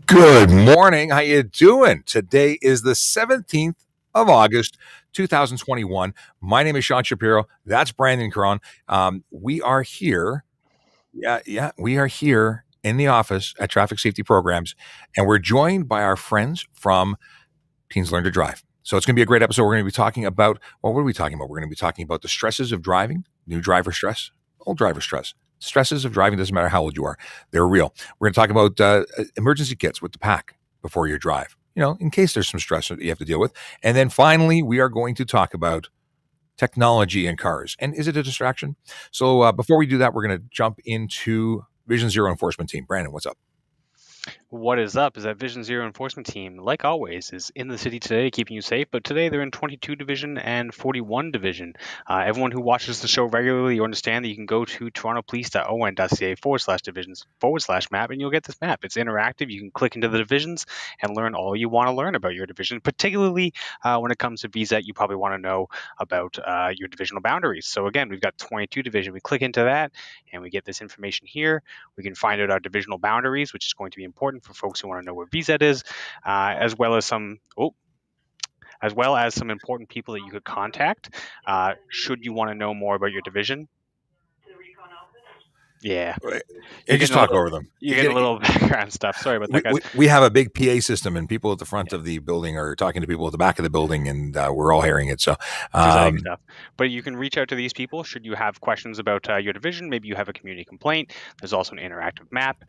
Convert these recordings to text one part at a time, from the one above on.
Good morning. How you doing? Today is the 17th of August, 2021. My name is Sean Shapiro. That's Brandon Caron. We are here. We are here in the office at Traffic Safety Programs, and we're joined by our friends from Teens Learn to Drive. So it's going to be a great episode. We're going to be talking about, well, what are we talking about? We're going to be talking about the stresses of driving, new driver stress, old driver stress. Stresses of driving, doesn't matter how old you are, they're real. We're going to talk about emergency kits, what to pack before you drive, in case there's some stress that you have to deal with. And then finally, we are going to talk about technology in cars. And is it a distraction? So before we do that, we're going to jump into Vision Zero Enforcement Team. Brandon, what's up? What is up is that Vision Zero Enforcement Team, like always, is in the city today keeping you safe, but today they're in 22 Division and 41 Division. Everyone who watches the show regularly, you understand that you can go to torontopolice.on.ca/divisions/map and you'll get this map. It's interactive. You can click into the divisions and learn all you want to learn about your division, particularly when it comes to VZET. You probably want to know about your divisional boundaries. So again, we've got 22 Division. We click into that and we get this information here. We can find out our divisional boundaries, which is going to be important for folks who want to know where VZET is, as well as some important people that you could contact should you want to know more about your division. Yeah. You just talk over them. You get a little background stuff. Sorry about that, guys. We have a big PA system, and people at the front of the building are talking to people at the back of the building, and we're all hearing it. So, stuff. But you can reach out to these people should you have questions about your division. Maybe you have a community complaint. There's also an interactive map.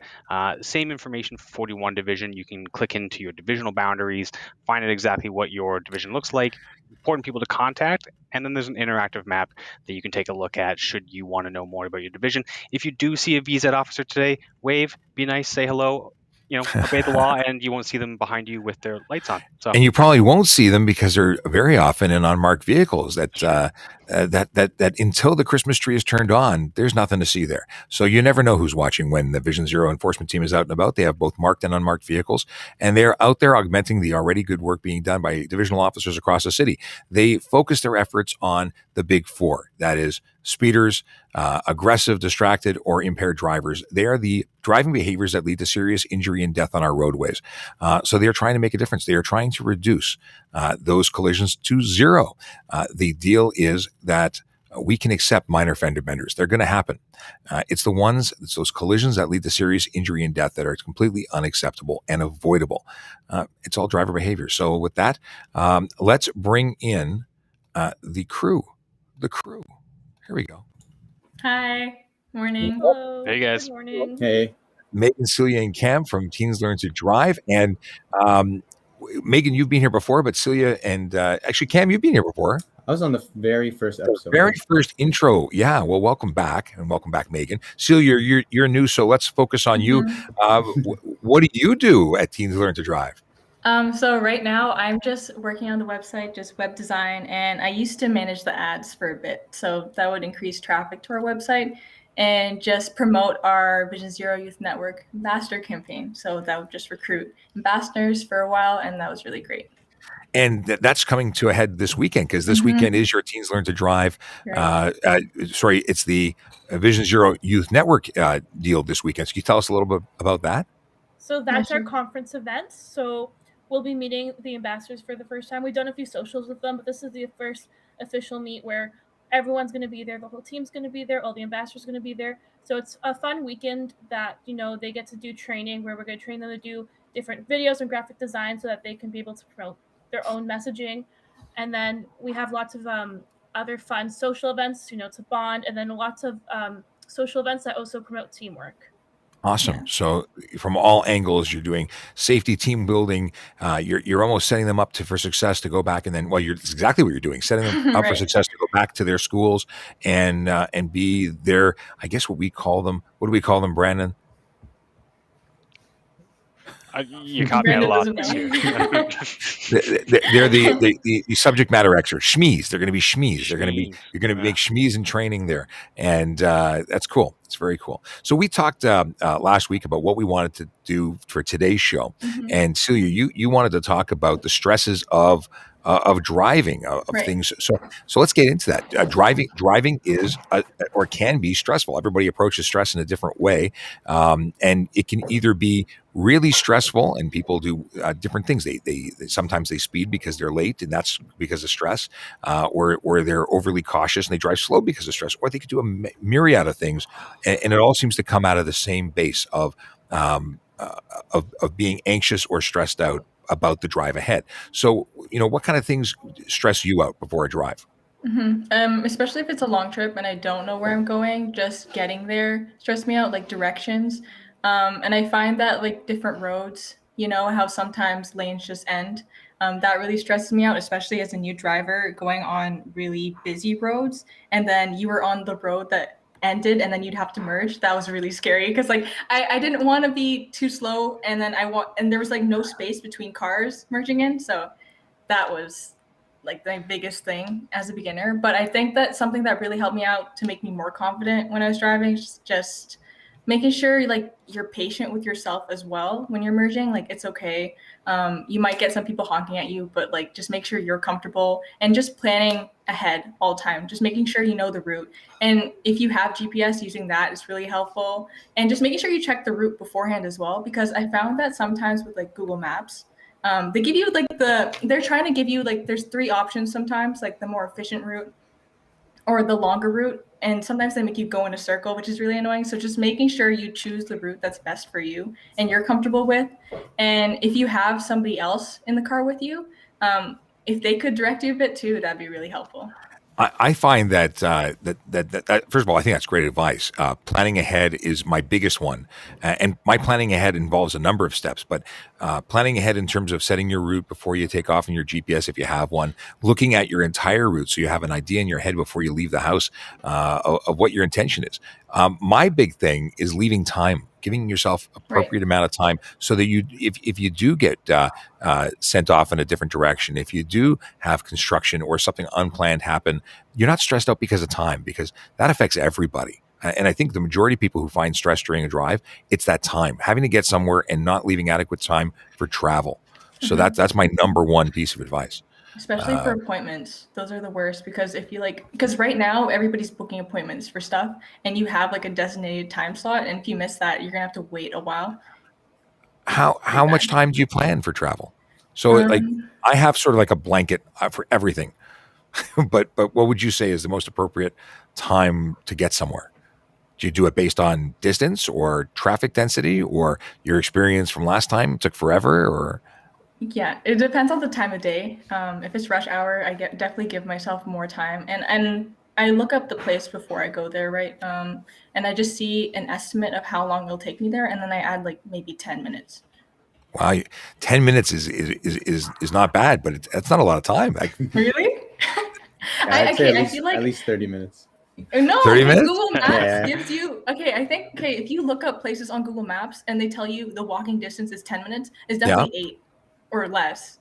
Same information for 41 Division. You can click into your divisional boundaries, find out exactly what your division looks like, important people to contact, and then there's an interactive map that you can take a look at should you want to know more about your division. If you do see a VZET officer today, wave, be nice, say hello, obey the law, and you won't see them behind you with their lights on. So, and you probably won't see them because they're very often in unmarked vehicles that until the Christmas tree is turned on, there's nothing to see there. So you never know who's watching when the Vision Zero Enforcement Team is out and about. They have both marked and unmarked vehicles, and they're out there augmenting the already good work being done by divisional officers across the city. They focus their efforts on the big four. That is speeders, aggressive, distracted, or impaired drivers. They are the driving behaviors that lead to serious injury and death on our roadways. So they are trying to make a difference. They are trying to reduce those collisions to zero. The deal is that we can accept minor fender benders. They're going to happen. It's those collisions that lead to serious injury and death that are completely unacceptable and avoidable. It's all driver behavior. So with that, let's bring in the crew. Here we go. Hi. Morning. Hello. Hey, guys. Good morning. Hey. Megan, Celia, and Cam from Teens Learn to Drive. And Megan, you've been here before, but Celia and actually, Cam, you've been here before. I was on the very first episode. Very first intro. Yeah. Well, welcome back. And welcome back, Megan. Celia, you're new, so let's focus on you. What do you do at Teens Learn to Drive? So right now I'm just working on the website, just web design, and I used to manage the ads for a bit. So that would increase traffic to our website and just promote our Vision Zero Youth Network ambassador campaign. So that would just recruit ambassadors for a while, and that was really great. And that's coming to a head this weekend, because this weekend is your Teens Learn to Drive. Right. It's the Vision Zero Youth Network deal this weekend. So can you tell us a little bit about that? So that's our conference event. So we'll be meeting the ambassadors for the first time. We've done a few socials with them, but this is the first official meet where everyone's going to be there. The whole team's going to be there. All the ambassadors are going to be there. So it's a fun weekend that, they get to do training where we're going to train them to do different videos and graphic design so that they can be able to promote their own messaging. And then we have lots of other fun social events, to bond, and then lots of social events that also promote teamwork. Awesome. Yeah. So from all angles, you're doing safety, team building. You're almost setting them up for success to go back and then, it's exactly what you're doing, setting them up Right. for success to go back to their schools and be their, I guess what do we call them, Brandon? You caught me a lot this year. They're the subject matter experts. Schmees. They're going to be schmees. You're going to make schmees in training there, and that's cool. It's very cool. So we talked last week about what we wanted to do for today's show, and Celia, you wanted to talk about the stresses of of driving, of Right. things. So let's get into that. Driving is or can be stressful. Everybody approaches stress in a different way, and it can either be really stressful, and people do different things. They sometimes they speed because they're late, and that's because of stress, or they're overly cautious and they drive slow because of stress, or they could do a myriad of things, and it all seems to come out of the same base of being anxious or stressed out about the drive ahead. So, what kind of things stress you out before a drive? Especially if it's a long trip and I don't know where I'm going, just getting there stress me out, like directions. And I find that like different roads, how sometimes lanes just end. That really stresses me out, especially as a new driver going on really busy roads. And then you were on the road that ended and then you'd have to merge. That was really scary because like I didn't want to be too slow, and then and there was like no space between cars merging in. So that was like the biggest thing as a beginner. But I think that something that really helped me out to make me more confident when I was driving is just making sure like you're patient with yourself as well when you're merging. Like it's okay. You might get some people honking at you, but like just make sure you're comfortable and just planning ahead all the time. Just making sure you know the route. And if you have GPS, using that is really helpful. And just making sure you check the route beforehand as well, because I found that sometimes with like Google Maps, they give you like they're trying to give you like there's three options sometimes, like the more efficient route or the longer route, and sometimes they make you go in a circle, which is really annoying. So just making sure you choose the route that's best for you and you're comfortable with. And if you have somebody else in the car with you, if they could direct you a bit too, that'd be really helpful. I find that first of all, I think that's great advice. Planning ahead is my biggest one, and my planning ahead involves a number of steps. But planning ahead in terms of setting your route before you take off in your GPS, if you have one, looking at your entire route so you have an idea in your head before you leave the house of what your intention is. My big thing is leaving time, giving yourself appropriate amount of time so that if you do get sent off in a different direction, if you do have construction or something unplanned happen, you're not stressed out because of time, because that affects everybody. And I think the majority of people who find stress during a drive, it's that time, having to get somewhere and not leaving adequate time for travel. So that's my number one piece of advice. Especially for appointments. Those are the worst, because if you because right now everybody's booking appointments for stuff and you have like a designated time slot. And if you miss that, you're going to have to wait a while. How much time do you plan for travel? So like I have sort of like a blanket for everything, but what would you say is the most appropriate time to get somewhere? Do you do it based on distance or traffic density or your experience from last time? It took forever, or? Yeah, it depends on the time of day. If it's rush hour, I definitely give myself more time, and I look up the place before I go there, right? And I just see an estimate of how long it'll take me there, and then I add like maybe 10 minutes. Wow, 10 minutes is not bad, but that's not a lot of time. Really? I'd say I feel like at least 30 minutes. No, 30 minutes? Google Maps gives you if you look up places on Google Maps and they tell you the walking distance is 10 minutes, it's definitely 8 or less.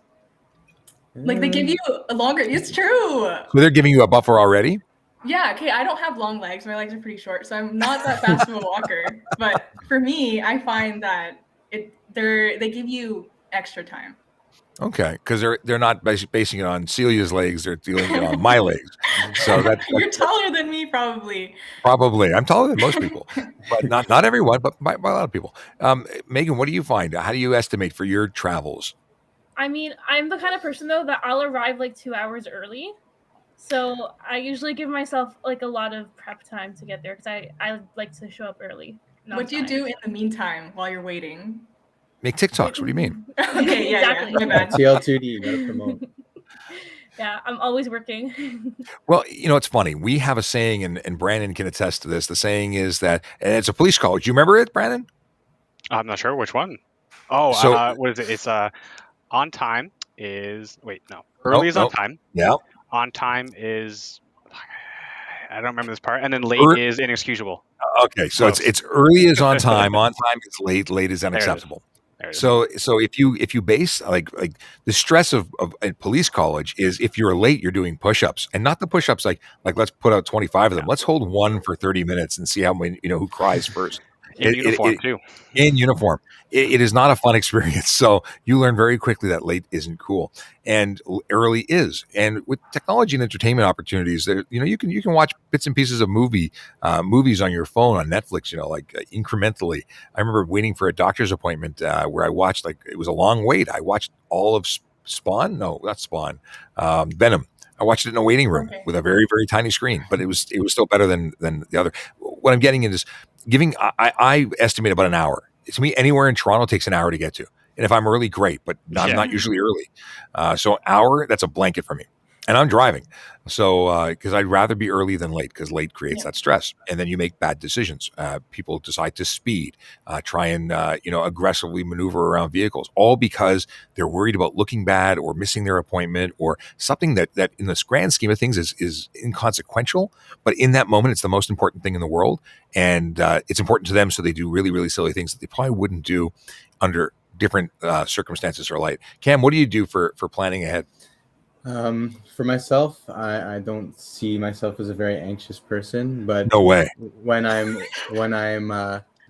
Like they give you a longer. It's true. So they're giving you a buffer already? Yeah. Okay. I don't have long legs. My legs are pretty short, so I'm not that fast of a walker. But for me, I find that they give you extra time. Okay, because they're not basing it on Celia's legs; they're dealing it on my legs. So You're taller than me, probably. Probably, I'm taller than most people, but not everyone, but by a lot of people. Megan, what do you find? How do you estimate for your travels? I mean, I'm the kind of person though that I'll arrive like 2 hours early, so I usually give myself like a lot of prep time to get there because I like to show up early. What do you do in the meantime while you're waiting? Make TikToks. What do you mean? Okay, Exactly. My bad. TL2D, you gotta promote. Yeah, I'm always working. Well, it's funny. We have a saying, and Brandon can attest to this. The saying is that, and it's a police college. Do you remember it, Brandon? I'm not sure which one. Oh, So- what is it? It's on time is early is on time. Yeah. On time is I don't remember this part, and then late is inexcusable. Okay, so it's early is on time is late is unacceptable. So if you base like the stress of a police college is if you're late, you're doing push-ups, and not the push-ups like let's put out 25 of them. Let's hold one for 30 minutes and see how many who cries first. In It, it, uniform it, too. in uniform. It is not a fun experience. So you learn very quickly that late isn't cool, and early is. And with technology and entertainment opportunities, there you can watch bits and pieces of movies on your phone on Netflix. Incrementally. I remember waiting for a doctor's appointment where I watched it was a long wait. I watched all of Spawn. No, not Spawn. Venom. I watched it in a waiting room with a very, very tiny screen, but it was still better than the other. What I'm getting is I estimate about an hour. To me, anywhere in Toronto takes an hour to get to. And if I'm early, great, but I'm not usually early. So hour, that's a blanket for me. And I'm driving. So, because I'd rather be early than late, because late creates that stress. And then you make bad decisions. People decide to speed, try and, aggressively maneuver around vehicles, all because they're worried about looking bad or missing their appointment or something that in the grand scheme of things is inconsequential. But in that moment, it's the most important thing in the world. And it's important to them. So they do really, really silly things that they probably wouldn't do under different circumstances or light. Cam, what do you do for planning ahead? For myself, I don't see myself as a very anxious person, but no way. When I'm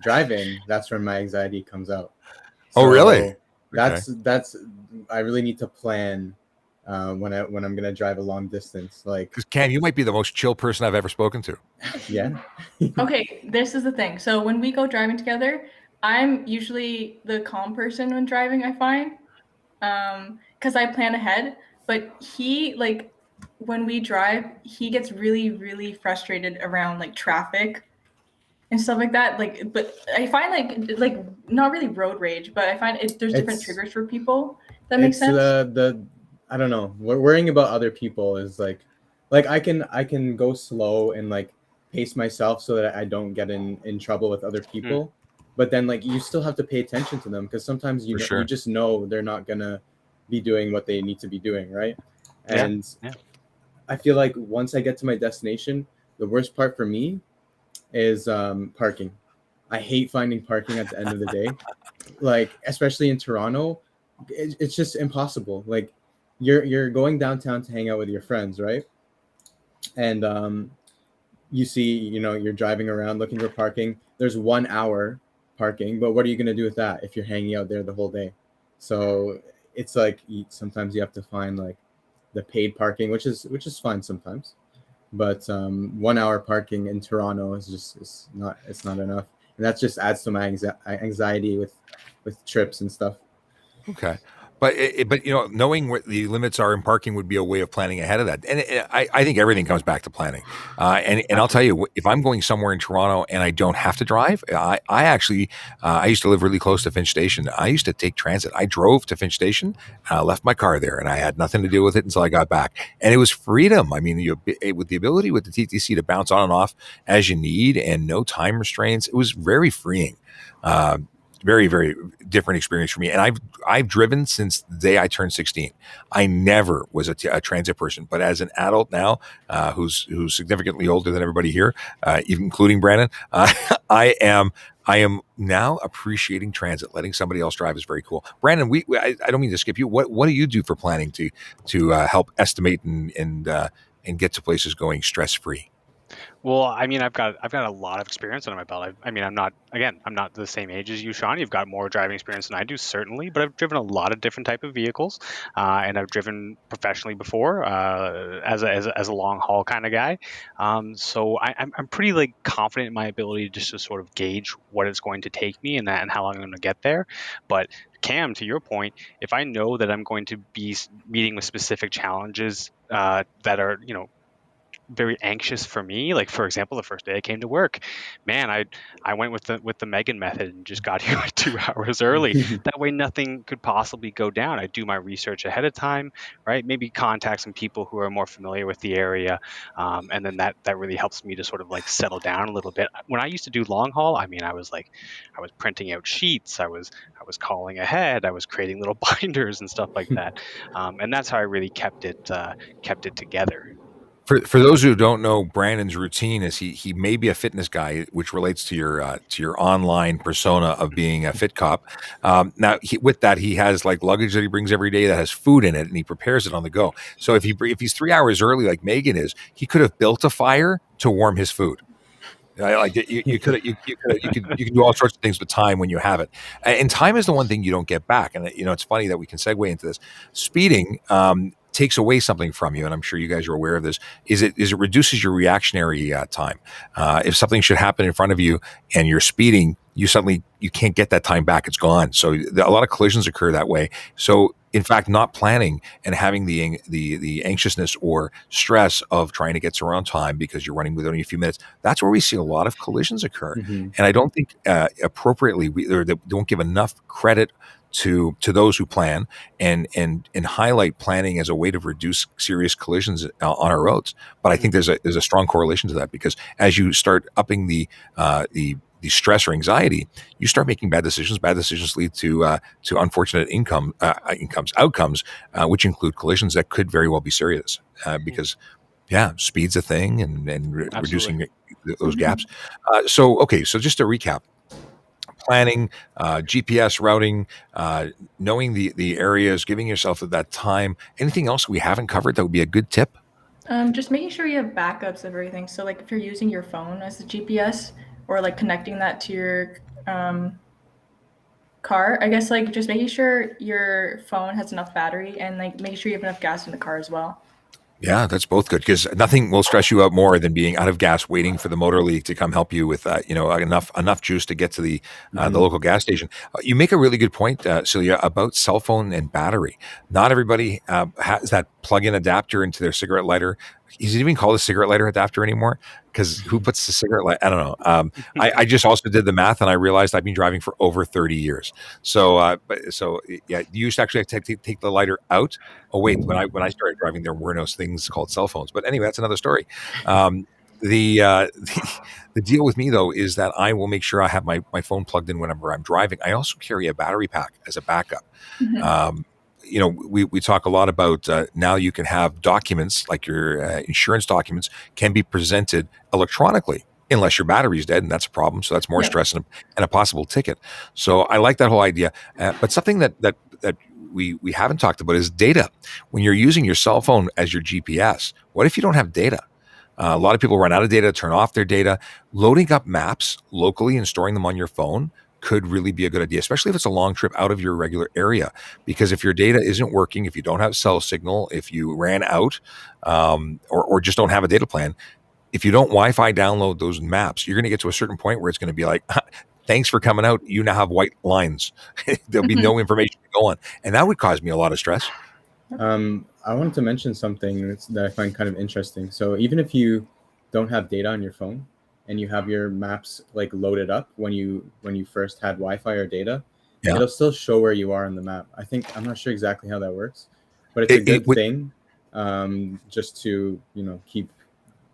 driving, that's where my anxiety comes out. So really? That's I really need to plan when I'm gonna drive a long distance. Because Cam, you might be the most chill person I've ever spoken to. Yeah. Okay, this is the thing. So when we go driving together, I'm usually the calm person when driving, I find, because I plan ahead. But he, when we drive, he gets really, really frustrated around traffic and stuff like that. But I find like not really road rage, but I find there's different triggers for people. That makes sense. I don't know. Worrying about other people is like I can go slow and pace myself so that I don't get in trouble with other people. But then you still have to pay attention to them, because sometimes you just know they're not gonna be doing what they need to be doing, right? And I feel like once I get to my destination, the worst part for me is parking. I hate finding parking at the end of the day. Especially in Toronto, it's just impossible. You're going downtown to hang out with your friends, right? And you see, you're driving around looking for parking. There's 1 hour parking, but what are you going to do with that if you're hanging out there the whole day? So it's sometimes you have to find the paid parking, which is fine sometimes, but 1 hour parking in Toronto is not enough, and that just adds to my anxiety with trips and stuff. Okay. But knowing what the limits are in parking would be a way of planning ahead of that. And I think everything comes back to planning. And I'll tell you, if I'm going somewhere in Toronto and I don't have to drive, I actually, I used to live really close to Finch Station. I used to take transit. I drove to Finch Station, left my car there, and I had nothing to do with it until I got back. And it was freedom. I mean, with the ability with the TTC to bounce on and off as you need and no time restraints, it was very freeing. Very, very different experience for me. And I've driven since the day I turned 16. I never was a transit person, but as an adult now, who's significantly older than everybody here, even including Brandon, I am now appreciating transit. Letting somebody else drive is very cool. Brandon, I don't mean to skip you. What do you do for planning to help estimate and get to places going stress free? Well, I mean, I've got a lot of experience under my belt. I'm not the same age as you, Sean. You've got more driving experience than I do, certainly, but I've driven a lot of different type of vehicles, and I've driven professionally before as a long haul kind of guy. So I'm pretty confident in my ability just to sort of gauge what it's going to take me and how long I'm going to get there. But Cam, to your point, if I know that I'm going to be meeting with specific challenges that are very anxious for me, like for example the first day I came to work, man, I went with the Megan method and just got here 2 hours early. That way nothing could possibly go down. I do my research ahead of time, right? Maybe contact some people who are more familiar with the area, and then that really helps me to sort of settle down a little bit. When I used to do long haul, I mean, I was printing out sheets, I was calling ahead, I was creating little binders and stuff like that, and that's how I really kept it together. For those who don't know, Brandon's routine is he may be a fitness guy, which relates to your online persona of being a fit cop. Now, with that, he has luggage that he brings every day that has food in it, and he prepares it on the go. So if he's 3 hours early, like Megan is, he could have built a fire to warm his food. You can do all sorts of things with time when you have it, and time is the one thing you don't get back. And it's funny that we can segue into this. Speeding takes away something from you, and I'm sure you guys are aware of this. Is it reduces your reactionary time. If something should happen in front of you and you're speeding, you can't get that time back. It's gone. So a lot of collisions occur that way. So in fact, not planning and having the anxiousness or stress of trying to get to around time because you're running with only a few minutes, that's where we see a lot of collisions occur. Mhm. And I don't think appropriately they don't give enough credit to those who plan and highlight planning as a way to reduce serious collisions on our roads. But I think there's a strong correlation to that, because as you start upping the stress or anxiety, you start making bad decisions. Bad decisions lead to unfortunate outcomes, which include collisions that could very well be serious. Because speed's a thing, and reducing those gaps. So just to recap: planning, GPS routing, knowing the areas, giving yourself that time. Anything else we haven't covered that would be a good tip? Just making sure you have backups of everything. So like if you're using your phone as a GPS, or like connecting that to your car, I guess, like just making sure your phone has enough battery, and like making sure you have enough gas in the car as well. Yeah, that's both good, because nothing will stress you out more than being out of gas, waiting for the motor league to come help you with enough juice to get to the local gas station. You make a really good point, Celia, about cell phone and battery. Not everybody has that plug-in adapter into their cigarette lighter. Is it even called a cigarette lighter adapter anymore? Because who puts the cigarette light? I don't know. I just also did the math, and I realized I've been driving for over 30 years. So, you used to actually have to take the lighter out. Oh wait, when I started driving, there were no things called cell phones. But anyway, that's another story. The deal with me though is that I will make sure I have my phone plugged in whenever I'm driving. I also carry a battery pack as a backup. Mhm. We talk a lot about now you can have documents like your insurance documents can be presented electronically, unless your battery's dead, and that's a problem. So that's more Yeah. stress and a possible ticket. So I like that whole idea. But something that we haven't talked about is data. When you're using your cell phone as your GPS, what if you don't have data? A lot of people run out of data, turn off their data. Loading up maps locally and storing them on your phone could really be a good idea, especially if it's a long trip out of your regular area. Because if your data isn't working, if you don't have cell signal, if you ran out, or just don't have a data plan, if you don't Wi-Fi download those maps, you're going to get to a certain point where it's going to be like, thanks for coming out. You now have white lines. There'll be no information to go on. And that would cause me a lot of stress. I wanted to mention something that I find kind of interesting. So even if you don't have data on your phone and you have your maps like loaded up when you first had Wi-Fi or data, it'll still show where you are on the map. I'm not sure exactly how that works, but it's a good thing, just to keep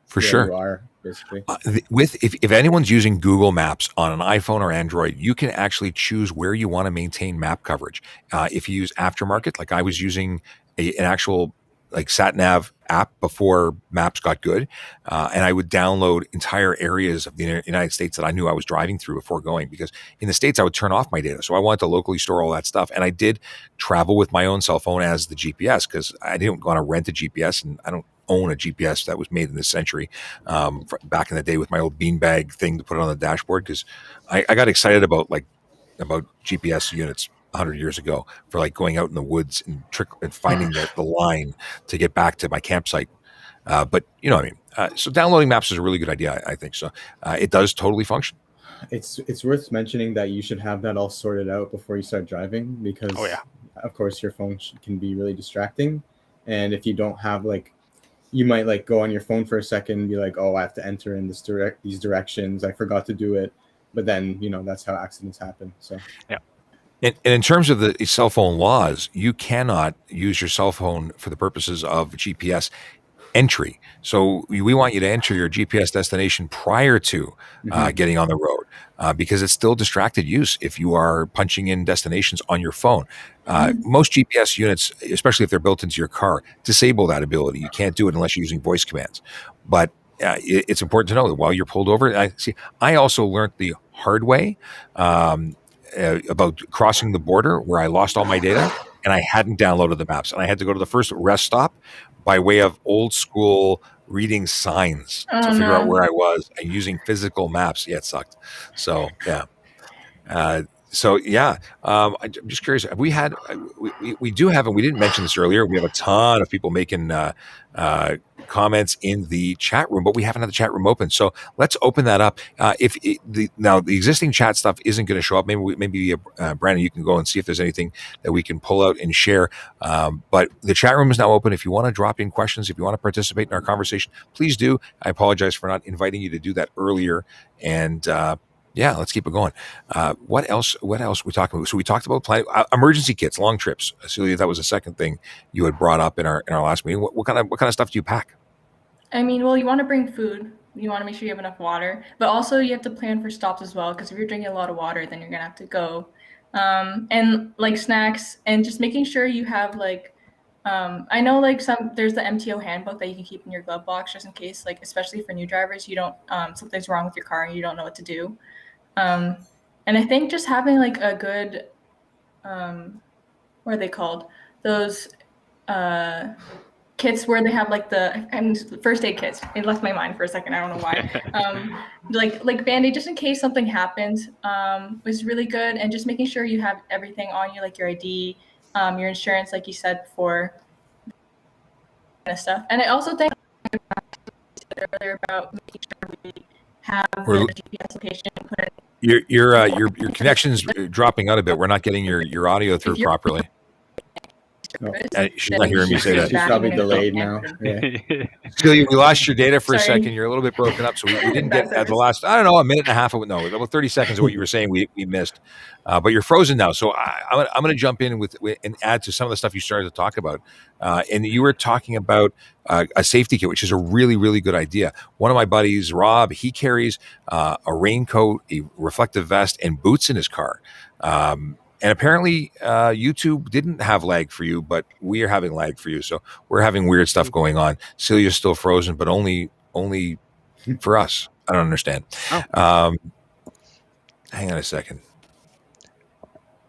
for where sure you are, basically. If anyone's using Google Maps on an iPhone or Android, you can actually choose where you want to maintain map coverage. If you use aftermarket, like I was using an actual like sat nav app before maps got good, and I would download entire areas of the United States that I knew I was driving through before going, because in the States I would turn off my data, so I wanted to locally store all that stuff. And I did travel with my own cell phone as the GPS, because I didn't want to rent a GPS, and I don't own a GPS that was made in this century, back in the day with my old beanbag thing to put on the dashboard, because I got excited about GPS units 100 years ago for like going out in the woods and finding the line to get back to my campsite. But you know what I mean? So downloading maps is a really good idea. I think so. It does totally function. It's worth mentioning that you should have that all sorted out before you start driving, because of course your phone can be really distracting. And if you don't have you might go on your phone for a second and be like, oh, I have to enter in these directions. I forgot to do it. But then, that's how accidents happen. So yeah. And in terms of the cell phone laws, you cannot use your cell phone for the purposes of GPS entry. So we want you to enter your GPS destination prior to getting on the road, because it's still distracted use if you are punching in destinations on your phone. Most GPS units, especially if they're built into your car, disable that ability. You can't do it unless you're using voice commands. But it's important to know that while you're pulled over, I also learned the hard way about crossing the border, where I lost all my data and I hadn't downloaded the maps, and I had to go to the first rest stop by way of old school reading signs Oh, to figure out no. where I was and using physical maps. Yeah, it sucked. So yeah. I'm just curious. Have we had? We do have, and we didn't mention this earlier. We have a ton of people making comments in the chat room, but we haven't had the chat room open. So let's open that up. Now the existing chat stuff isn't going to show up. Maybe Brandon, you can go and see if there's anything that we can pull out and share. But the chat room is now open. If you want to drop in questions, if you want to participate in our conversation, please do. I apologize for not inviting you to do that earlier. And yeah, let's keep it going. What else we talking about? So we talked about emergency kits, long trips. Celia, that was the second thing you had brought up in our last meeting. What kind of stuff do you pack? I mean, well, you want to bring food. You want to make sure you have enough water, but also you have to plan for stops as well. Because if you're drinking a lot of water, then you're gonna have to go. And like snacks, and just making sure you have like, I know like there's the MTO handbook that you can keep in your glove box just in case, like especially for new drivers, you don't something's wrong with your car and you don't know what to do. And I think just having like a good, what are they called? Those kits where they have like the first aid kits. It left my mind for a second. I don't know why. Like Band-Aid, just in case something happens, was really good. And just making sure you have everything on you, like your ID, your insurance, like you said before, kind of stuff. And I also think earlier about making sure we have the GPS location. Your connection's dropping out a bit. We're not getting your audio through properly. She's not hearing me say that. She's probably delayed now. Yeah. Celia, we lost your data for a second. You're a little bit broken up, so we didn't get at the last, I don't know, a minute and a half of it. No, about 30 seconds of what you were saying we missed. But you're frozen now. So I'm going to jump in with and add to some of the stuff you started to talk about. And you were talking about a safety kit, which is a really, really good idea. One of my buddies, Rob, he carries a raincoat, a reflective vest, and boots in his car. And apparently, YouTube didn't have lag for you, but we are having lag for you. So we're having weird stuff going on. Celia's still frozen, but only for us. I don't understand. Oh. Hang on a second.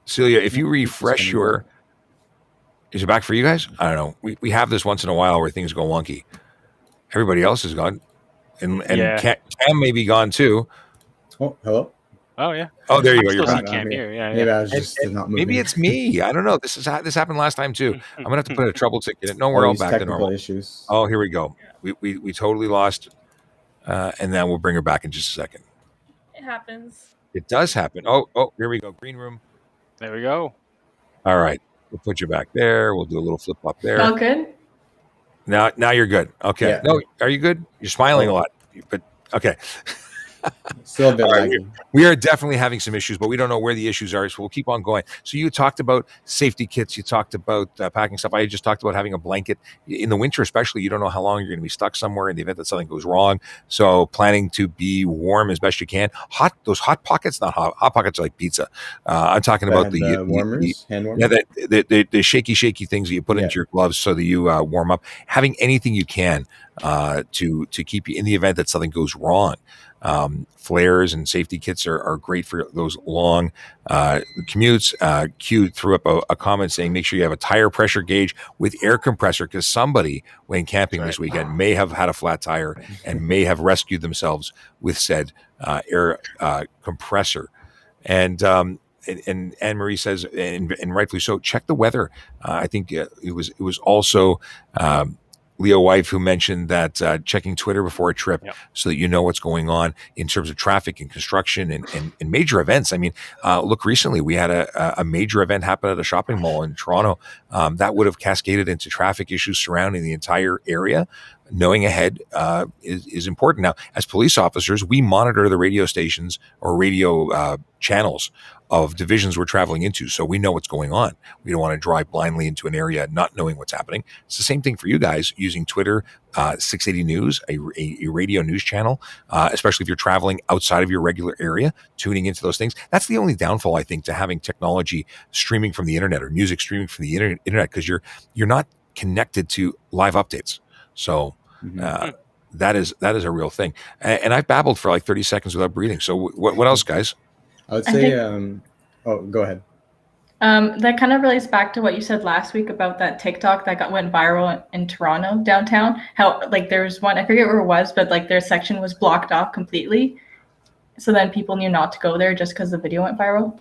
Celia, if you refresh is it back for you guys? I don't know. We have this once in a while where things go wonky. Everybody else is gone. And yeah. Cam may be gone too. Oh, hello? Oh yeah. Oh, there you go. You're back. Cam here. Yeah. Maybe I was just not moving. Maybe it's me. I don't know. This happened last time too. I'm gonna have to put a trouble ticket in it. No, we're all back to normal. Issues. Oh, here we go. We totally lost, and then we'll bring her back in just a second. It happens. It does happen. Oh, here we go. Green room. There we go. All right. We'll put you back there. We'll do a little flip flop there. All good. Now you're good. Okay. Yeah. No, are you good? You're smiling a lot, but okay. Still a bit laggy. We are definitely having some issues, but we don't know where the issues are, so we'll keep on going. So you talked about safety kits. You talked about packing stuff. I just talked about having a blanket. In the winter especially, you don't know how long you're going to be stuck somewhere in the event that something goes wrong. So planning to be warm as best you can. Those hot pockets, not hot pockets are like pizza. I'm talking about the warmers, hand warmers. Yeah, the shaky things that you put into your gloves so that you warm up. Having anything you can to keep you in the event that something goes wrong. Flares and safety kits are great for those long commutes. Q threw up a comment saying, make sure you have a tire pressure gauge with air compressor, because somebody, when camping this weekend, may have had a flat tire and may have rescued themselves with said air compressor. And Anne-Marie says, and rightfully so, check the weather. I think it was also Leo Wife who mentioned that checking Twitter before a trip so that you know what's going on in terms of traffic and construction and major events. I mean, look, recently we had a major event happen at a shopping mall in Toronto that would have cascaded into traffic issues surrounding the entire area. Knowing ahead is important. Now, as police officers, we monitor the radio stations or radio channels of divisions we're traveling into, so we know what's going on. We don't want to drive blindly into an area not knowing what's happening. It's the same thing for you guys using Twitter, 680 News, a radio news channel, especially if you're traveling outside of your regular area, tuning into those things. That's the only downfall, I think, to having technology streaming from the internet or music streaming from the internet, because you're not connected to live updates. So that is a real thing. And I've babbled for like 30 seconds without breathing. So what else, guys? I would say, go ahead. That kind of relates back to what you said last week about that TikTok that went viral in Toronto downtown. How like there's one, I forget where it was, but like their section was blocked off completely. So then people knew not to go there just because the video went viral.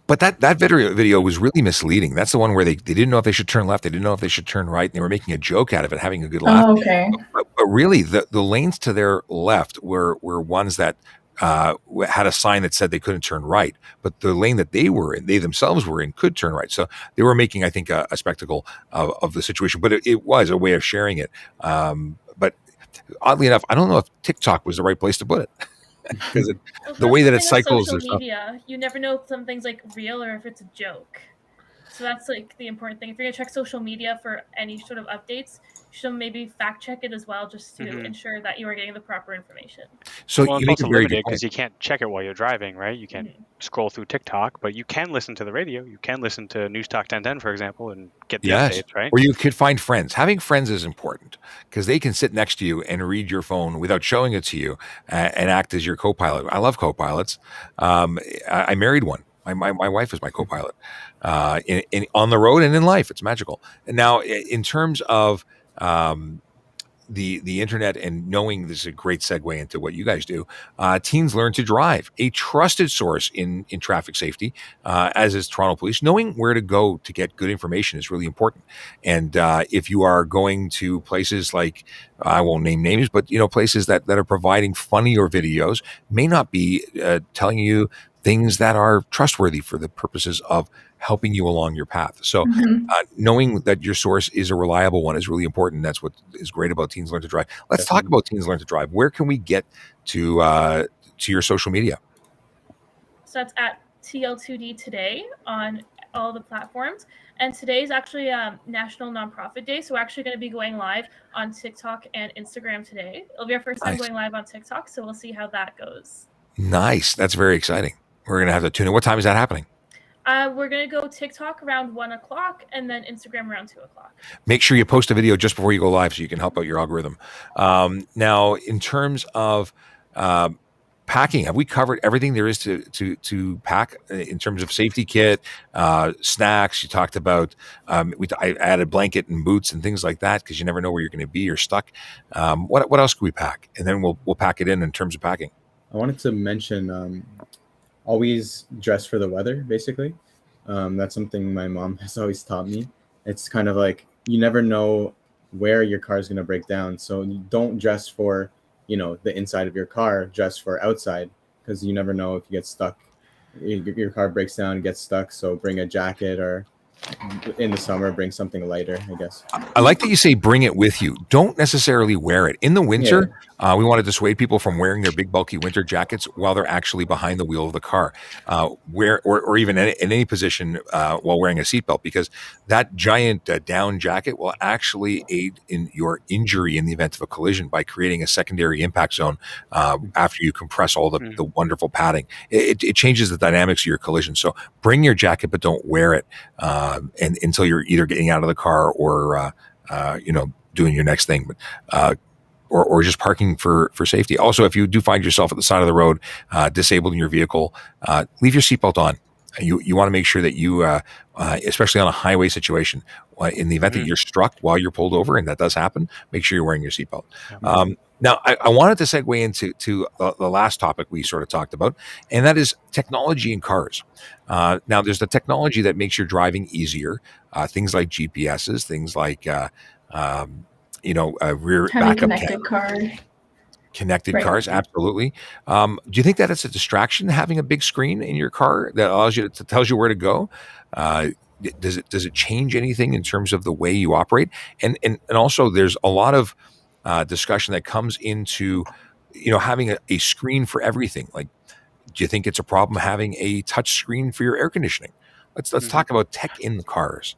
But that video was really misleading. That's the one where they didn't know if they should turn left, they didn't know if they should turn right, and they were making a joke out of it, having a good laugh. Oh, okay. But really, the lanes to their left were ones that had a sign that said they couldn't turn right, but the lane that they themselves were in, could turn right. So they were making, I think, a spectacle of the situation. But it was a way of sharing it. But oddly enough, I don't know if TikTok was the right place to put it. Because the way that it cycles, social media, you never know if something's like real or if it's a joke. So that's like the important thing. If you're gonna check social media for any sort of updates, you should maybe fact check it as well, just to ensure that you are getting the proper information. So well, you it's make also a very limited good point. because you can't check it while you're driving, right? You can't scroll through TikTok, but you can listen to the radio. You can listen to News Talk 1010, for example, and get the updates, right? Or you could find friends. Having friends is important because they can sit next to you and read your phone without showing it to you and act as your co-pilot. I love co-pilots. I married one. My wife is my co-pilot on the road and in life. It's magical. And now, in terms of the internet and knowing, this is a great segue into what you guys do. Teens Learn to Drive, a trusted source in traffic safety, as is Toronto Police. Knowing where to go to get good information is really important. And if you are going to places like, I won't name names, but places that are providing funnier videos, may not be telling you things that are trustworthy for the purposes of helping you along your path. So knowing that your source is a reliable one is really important. That's what is great about Teens Learn to Drive. Let's talk about Teens Learn to Drive. Where can we get to your social media? So that's at TL2D today on all the platforms. And today is actually National Nonprofit Day. So we're actually going to be going live on TikTok and Instagram today. It'll be our first time going live on TikTok. So we'll see how that goes. Nice. That's very exciting. We're going to have to tune in. What time is that happening? We're going to go TikTok around 1 o'clock and then Instagram around 2 o'clock. Make sure you post a video just before you go live so you can help out your algorithm. Now, in terms of packing, have we covered everything there is to pack in terms of safety kit, snacks? You talked about, I added blanket and boots and things like that because you never know where you're going to be or stuck. What else can we pack? And then we'll pack it in terms of packing. I wanted to mention always dress for the weather, basically. That's something my mom has always taught me. It's kind of like you never know where your car is going to break down. So you don't dress for, the inside of your car, dress for outside, because you never know if you get stuck. Your car breaks down and gets stuck. So bring a jacket, or in the summer, bring something lighter, I guess. I like that you say bring it with you. Don't necessarily wear it. In the winter, we want to dissuade people from wearing their big, bulky winter jackets while they're actually behind the wheel of the car, or even in any position while wearing a seatbelt, because that giant down jacket will actually aid in your injury in the event of a collision by creating a secondary impact zone after you compress all the wonderful padding. It changes the dynamics of your collision. So bring your jacket, but don't wear it. And until you're either getting out of the car or doing your next thing, but or just parking for safety. Also, if you do find yourself at the side of the road, disabled in your vehicle, leave your seatbelt on. You want to make sure that you, especially on a highway situation, in the event that you're struck while you're pulled over, and that does happen, make sure you're wearing your seatbelt. Now, I wanted to segue into the last topic we sort of talked about, and that is technology in cars. Now, there's the technology that makes your driving easier, things like GPSs, things like rear backup connected car. Connected cars, absolutely. Do you think that it's a distraction having a big screen in your car that allows you tells you where to go? Does it change anything in terms of the way you operate? And also, there's a lot of discussion that comes into having a screen for everything. Like, do you think it's a problem having a touch screen for your air conditioning? Let's talk about tech in the cars.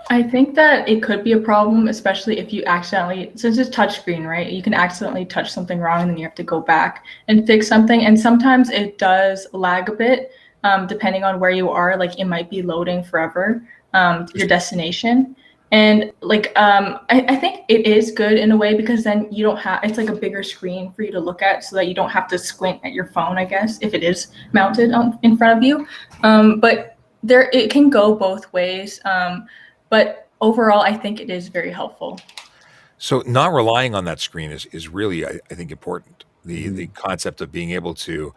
I think that it could be a problem, especially if you accidentally, since it's touchscreen, right? You can accidentally touch something wrong and then you have to go back and fix something. And sometimes it does lag a bit, depending on where you are. Like, it might be loading forever, your destination. And I think it is good in a way, because then you don't have, it's like a bigger screen for you to look at so that you don't have to squint at your phone, I guess, if it is mounted in front of you. But it can go both ways, but overall, I think it is very helpful. So not relying on that screen is really, I think, important. The Mhm. concept of being able to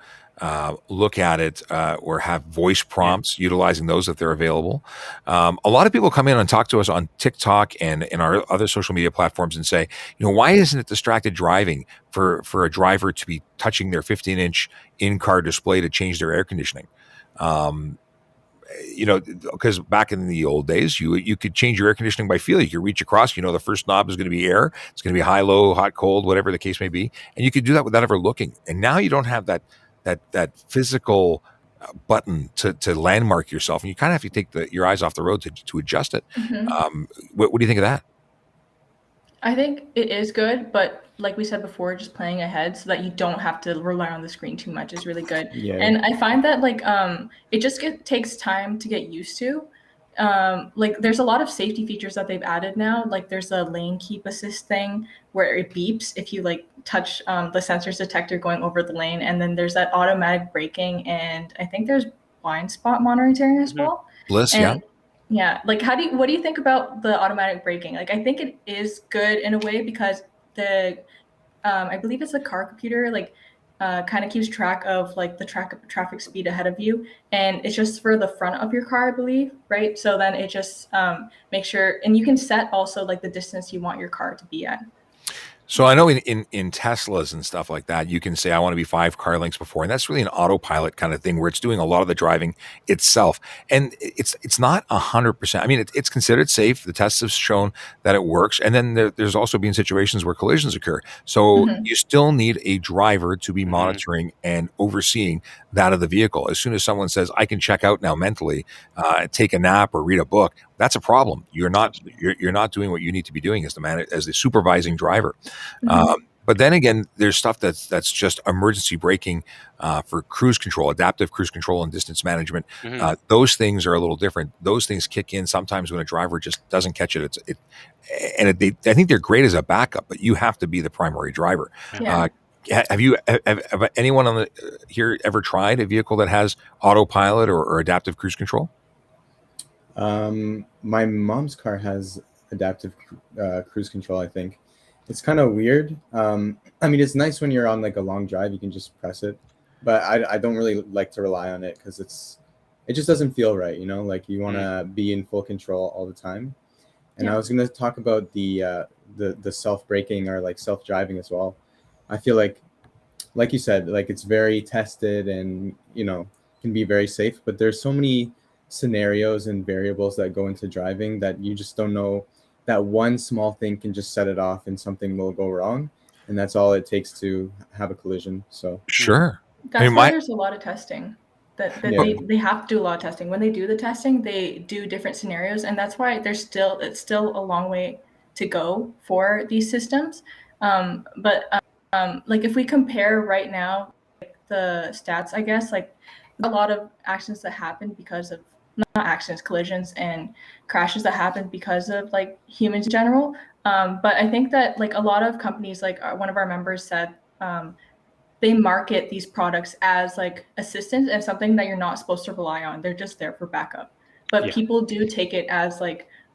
look at it or have voice prompts, utilizing those if they're available. A lot of people come in and talk to us on TikTok and in our other social media platforms and say, why isn't it distracted driving for a driver to be touching their 15-inch in-car display to change their air conditioning? Because back in the old days, you could change your air conditioning by feel. You could reach across. The first knob is going to be air. It's going to be high, low, hot, cold, whatever the case may be, and you could do that without ever looking. And now you don't have that physical button to landmark yourself, and you kind of have to take your eyes off the road to adjust it. Mm-hmm. What do you think of that? I think it is good, but like we said before, just playing ahead so that you don't have to rely on the screen too much is really good. Yeah. And I find that it just takes time to get used to. There's a lot of safety features that they've added now. Like there's a lane keep assist thing where it beeps if you touch the sensors detector going over the lane, and then there's that automatic braking, and I think there's blind spot monitoring as well. Bliss, And yeah, what do you think about the automatic braking? Like, I think it is good in a way because I believe it's the car computer, kind of keeps track of the traffic speed ahead of you, and it's just for the front of your car, I believe, right? So then it just makes sure, and you can set also the distance you want your car to be at. So I know in Teslas and stuff like that, you can say, I want to be 5 car lengths before. And that's really an autopilot kind of thing where it's doing a lot of the driving itself. And it's not 100%. I mean, it's considered safe. The tests have shown that it works. And then there's also been situations where collisions occur. So you still need a driver to be monitoring and overseeing that of the vehicle. As soon as someone says, I can check out now mentally, take a nap or read a book, that's a problem. You're not doing what you need to be doing as the supervising driver. But then again, there's stuff that's just emergency braking for cruise control, adaptive cruise control, and distance management. Those things are a little different. Those things kick in sometimes when a driver just doesn't catch it. I think they're great as a backup, but you have to be the primary driver. Yeah. Have anyone here ever tried a vehicle that has autopilot or adaptive cruise control? My mom's car has adaptive cruise control, I think. It's kind of weird. I mean, it's nice when you're on a long drive, you can just press it, but I don't really like to rely on it because it just doesn't feel right, you want to be in full control all the time. And I was going to talk about the self-braking or self-driving as well. I feel like you said, it's very tested and, can be very safe, but there's so many scenarios and variables that go into driving that you just don't know. That one small thing can just set it off and something will go wrong. And that's all it takes to have a collision. So sure. That's why there's a lot of testing. They have to do a lot of testing. When they do the testing, they do different scenarios, and that's why it's still a long way to go for these systems. But if we compare right now, the stats, I guess, a lot of accidents that happen because of not accidents, collisions and crashes that happen because of humans in general. But I think that a lot of companies, one of our members said, they market these products as assistance and something that you're not supposed to rely on. They're just there for backup. But people do take it as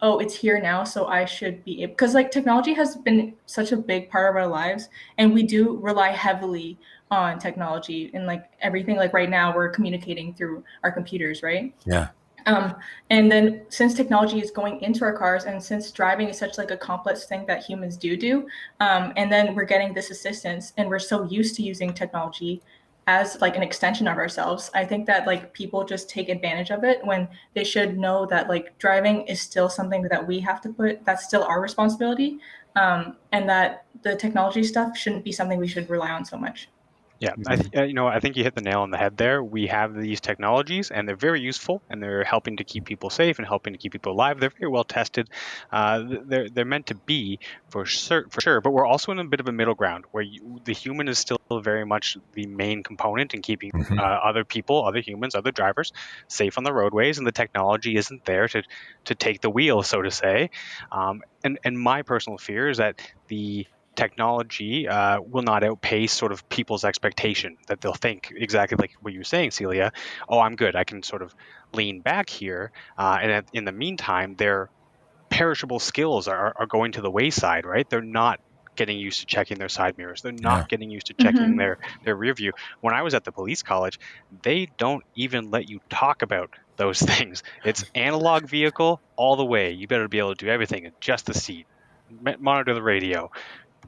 oh, it's here now, so I should be able, because technology has been such a big part of our lives, and we do rely heavily on technology and everything. Right now we're communicating through our computers, right? Yeah. And then since technology is going into our cars, and since driving is such a complex thing that humans do, and then we're getting this assistance, and we're so used to using technology as an extension of ourselves, I think that people just take advantage of it when they should know that driving is still something that we have to that's still our responsibility, and that the technology stuff shouldn't be something we should rely on so much. Yeah, I think you hit the nail on the head there. We have these technologies, and they're very useful, and they're helping to keep people safe and helping to keep people alive. They're very well tested. They're meant to be for sure. But we're also in a bit of a middle ground where the human is still very much the main component in keeping other people, other humans, other drivers safe on the roadways, and the technology isn't there to take the wheel, so to say. And my personal fear is that the technology will not outpace sort of people's expectation, that they'll think exactly like what you were saying, Celia. Oh, I'm good. I can sort of lean back here. And in the meantime, their perishable skills are going to the wayside, right? They're not getting used to checking their side mirrors. They're not getting used to checking their rear view. When I was at the police college, they don't even let you talk about those things. It's analog vehicle all the way. You better be able to do everything, adjust the seat, monitor the radio,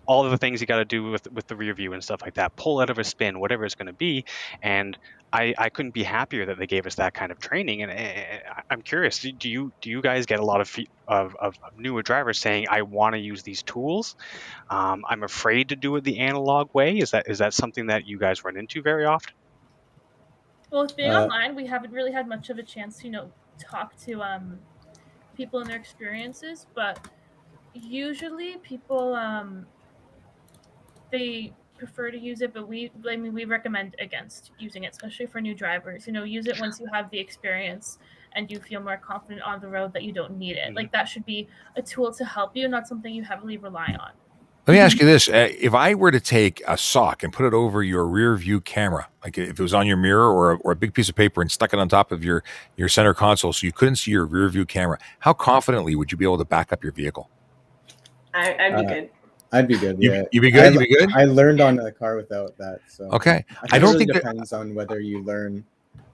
all of the things you got to do with the rear view and stuff like that, pull out of a spin, whatever it's going to be. And I couldn't be happier that they gave us that kind of training. And I'm curious, do you guys get a lot of newer drivers saying, I want to use these tools? I'm afraid to do it the analog way. Is that something that you guys run into very often? Well, with being online, we haven't really had much of a chance to, talk to people and their experiences, but usually people they prefer to use it, but we recommend against using it, especially for new drivers. Use it once you have the experience and you feel more confident on the road that you don't need it. Like, that should be a tool to help you, not something you heavily rely on. Let me ask you this. If I were to take a sock and put it over your rear view camera, like if it was on your mirror or a big piece of paper and stuck it on top of your center console so you couldn't see your rear view camera, how confidently would you be able to back up your vehicle? I'd be good. I'd be good. Yeah, you'd be good. You'd be good. I learned on a car without that. So okay, I don't think it depends on whether you learn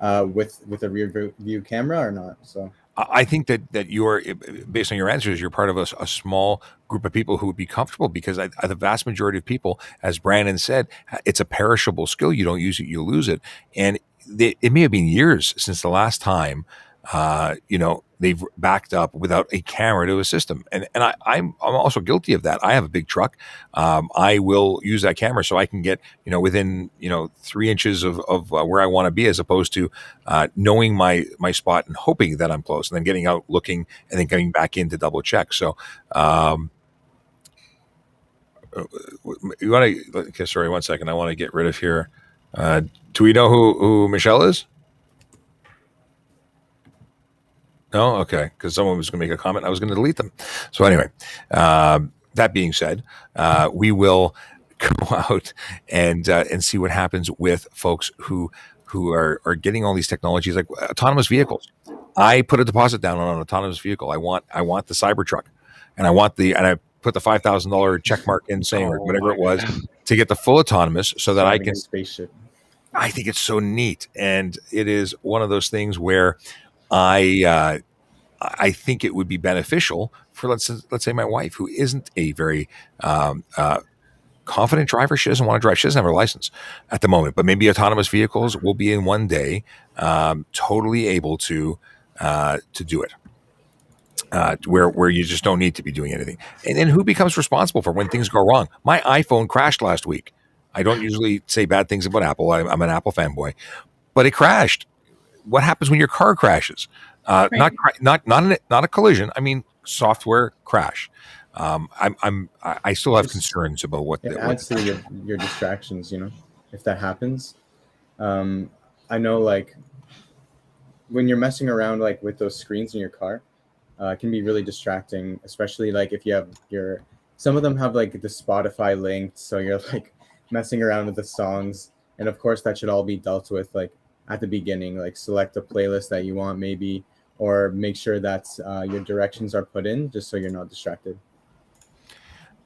with a rear view camera or not. So I think that you're, based on your answers, you're part of a small group of people who would be comfortable, because the vast majority of people, as Brandon said, it's a perishable skill. You don't use it, you lose it, and it may have been years since the last time they've backed up without a camera to a system. And I'm also guilty of that. I have a big truck. I will use that camera so I can get, within, 3 inches of where I want to be, as opposed to knowing my spot and hoping that I'm close, and then getting out, looking, and then coming back in to double check. So, you want to, okay, sorry, 1 second. I want to get rid of here. Do we know who Michelle is? No? Okay. Because someone was going to make a comment. I was going to delete them. So anyway, that being said, we will go out and see what happens with folks who are getting all these technologies, like autonomous vehicles. I put a deposit down on an autonomous vehicle. I want the Cybertruck, and I put the $5,000 check mark in, saying, or whatever it was, to get the full autonomous, so that I can spaceship. I think it's so neat, and it is one of those things where I think it would be beneficial for let's say my wife, who isn't a very confident driver. She doesn't want to drive. She doesn't have her license at the moment, but maybe autonomous vehicles will be in one day totally able to do it. Where you just don't need to be doing anything. And then who becomes responsible for when things go wrong? My iPhone crashed last week. I don't usually say bad things about Apple. I'm an Apple fanboy, but it crashed. What happens when your car crashes? Right. Not a collision. I mean, software crash. I still have concerns about what it adds to your distractions. If that happens, I know, like, when you're messing around like with those screens in your car, it can be really distracting, especially like if you have some of them have like the Spotify linked, so you're like messing around with the songs, and of course that should all be dealt with like at the beginning. Like, select a playlist that you want, maybe, or make sure that your directions are put in, just so you're not distracted.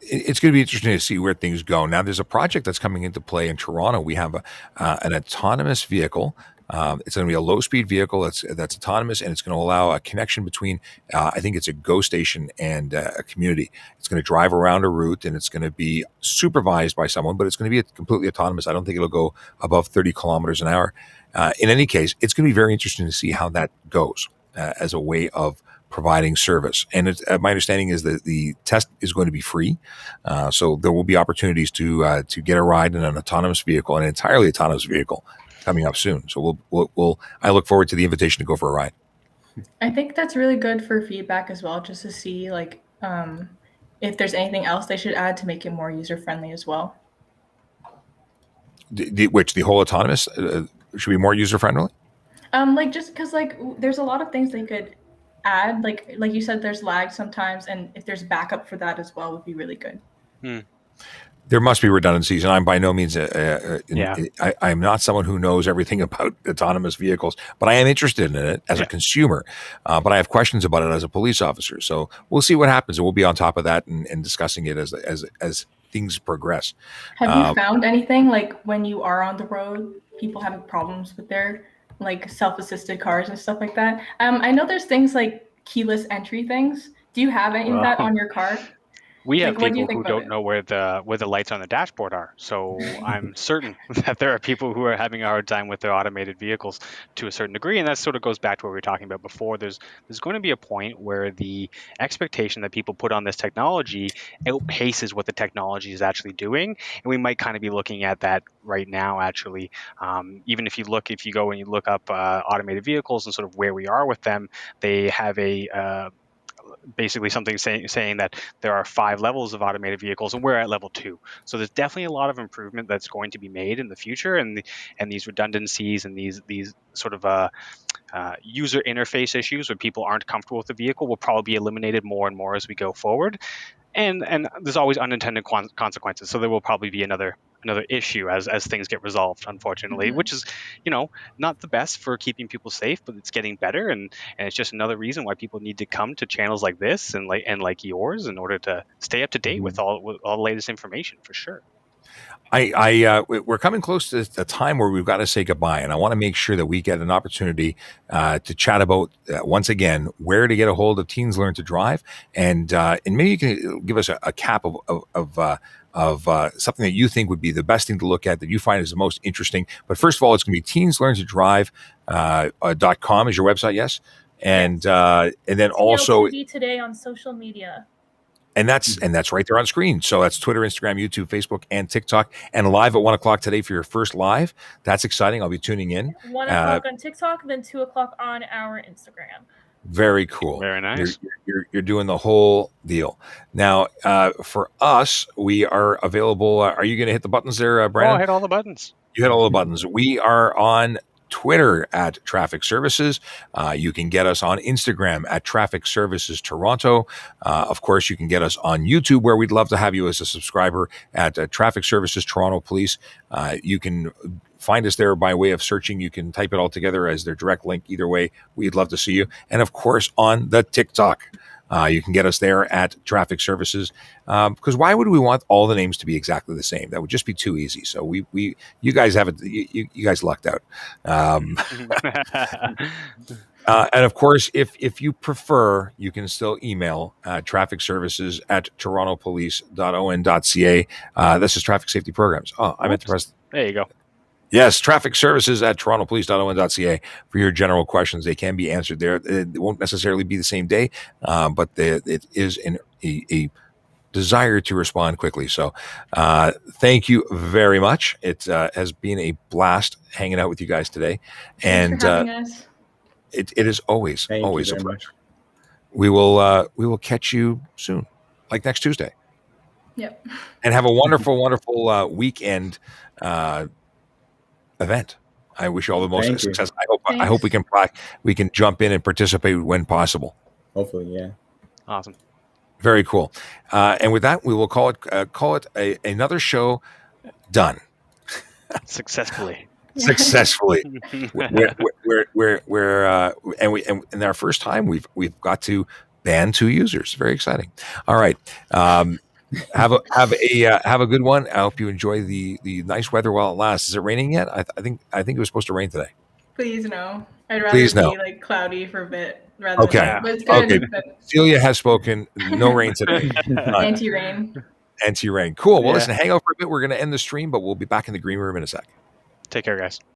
It's going to be interesting to see where things go. Now, there's a project that's coming into play in Toronto. We have an autonomous vehicle. It's going to be a low-speed vehicle that's autonomous, and it's going to allow a connection between, I think it's a GO station and a community. It's going to drive around a route, and it's going to be supervised by someone, but it's going to be completely autonomous. I don't think it'll go above 30 kilometers an hour. In any case, it's going to be very interesting to see how that goes as a way of providing service. And my understanding is that the test is going to be free. So there will be opportunities to get a ride in an autonomous vehicle, an entirely autonomous vehicle, coming up soon. So I look forward to the invitation to go for a ride. I think that's really good for feedback as well, just to see like if there's anything else they should add to make it more user-friendly as well. The whole autonomous should be more user-friendly? Like, just because like there's a lot of things they could add, like you said, there's lag sometimes, and if there's backup for that as well would be really good. There must be redundancies, and I'm by no means Yeah. I'm not someone who knows everything about autonomous vehicles, but I am interested in it as a consumer. But I have questions about it as a police officer. So we'll see what happens, and we'll be on top of that and discussing it as things progress. Have you found anything like when you are on the road, people having problems with their like self-assisted cars and stuff like that? I know there's things like keyless entry things. Do you have any of that on your car? We have Like, what do you people think who about don't it? know where the lights on the dashboard are. So I'm certain that there are people who are having a hard time with their automated vehicles to a certain degree, and that sort of goes back to what we were talking about before. There's going to be a point where the expectation that people put on this technology outpaces what the technology is actually doing, and we might kind of be looking at that right now. Actually, even if you go and you look up automated vehicles and sort of where we are with them, they have a basically something saying that there are 5 levels of automated vehicles and we're at level 2. So there's definitely a lot of improvement that's going to be made in the future, and these redundancies and these sort of user interface issues where people aren't comfortable with the vehicle will probably be eliminated more and more as we go forward. And there's always unintended consequences, so there will probably be another issue as things get resolved, unfortunately, which is not the best for keeping people safe, but it's getting better, and it's just another reason why people need to come to channels like this and like yours in order to stay up to date with all the latest information, for sure. We're coming close to a time where we've got to say goodbye, and I want to make sure that we get an opportunity to chat about once again where to get a hold of Teens Learn to Drive, and maybe you can give us a cap of something that you think would be the best thing to look at, that you find is the most interesting. But first of all, it's going to be teenslearntodrive.com is your website, yes, and then also TLTV today on social media. And that's right there on screen. So that's Twitter, Instagram, YouTube, Facebook, and TikTok. And live at 1:00 today for your first live. That's exciting. I'll be tuning in. 1:00 on TikTok, then 2:00 on our Instagram. Very cool. Very nice. You're doing the whole deal. Now, for us, we are available. Are you going to hit the buttons there, Brandon? Oh, I hit all the buttons. You hit all the buttons. We are on Twitter at Traffic Services. You can get us on Instagram at Traffic Services Toronto. Of course, you can get us on YouTube, where we'd love to have you as a subscriber at Traffic Services Toronto Police. You can find us there by way of searching. You can type it all together as their direct link. Either way, we'd love to see you. And of course, on the TikTok. You can get us there at Traffic Services, because why would we want all the names to be exactly the same? That would just be too easy. So you guys have it. You guys lucked out. And of course, if you prefer, you can still email traffic services at torontopolice.on.ca. This is Traffic Safety Programs. Oh, I meant to press. There you go. Yes, traffic services at torontopolice.on.ca for your general questions. They can be answered there. It won't necessarily be the same day, but it is a desire to respond quickly. So thank you very much. It has been a blast hanging out with you guys today. Thanks for having us. It is always Thank a you pleasure. very much. We will catch you soon, like next Tuesday. Yep. And have a wonderful, wonderful weekend event. I wish you all the most Thank you. success. I hope we can jump in and participate when possible. Hopefully, yeah. Awesome. Very cool. And with that, we will call it another show done Successfully. Successfully. And our first time we've got to ban 2 users. Very exciting. All right. Have a good one. I hope you enjoy the nice weather while it lasts. Is it raining yet? I think it was supposed to rain today. Please no. I'd rather Please no. be like cloudy for a bit rather Okay. than but it's good. Okay. But Celia has spoken. No rain today. anti-rain. Anti-rain. Cool. Well, Yeah. listen, hang out for a bit. We're going to end the stream, but we'll be back in the green room in a sec. Take care, guys.